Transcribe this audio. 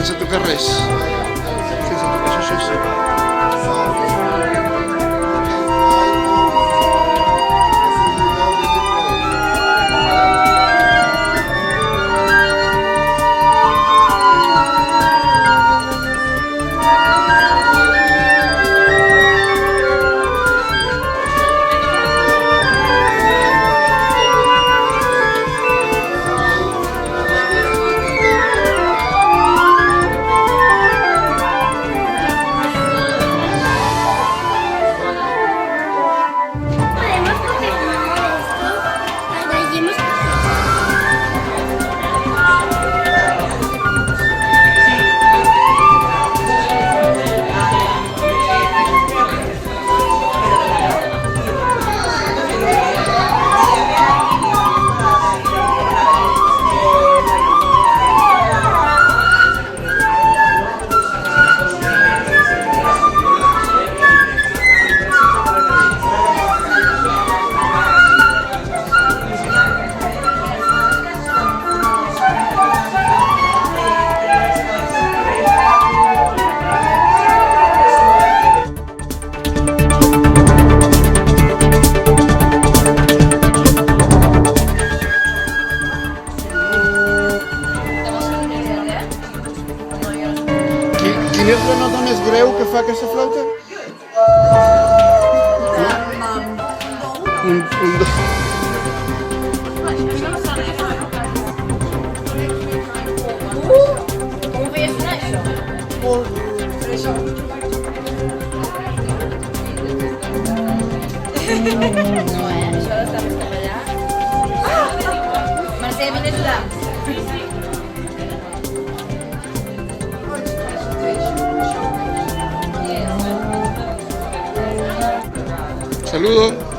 sense tocar res. Sense tocar això. Quina és la nota més greu que fa aquesta flauta? Un, dos. Com ho veies sonar, això? No, això ha d'estar més cap allà. Mercè, vine a ajudar. Saludo.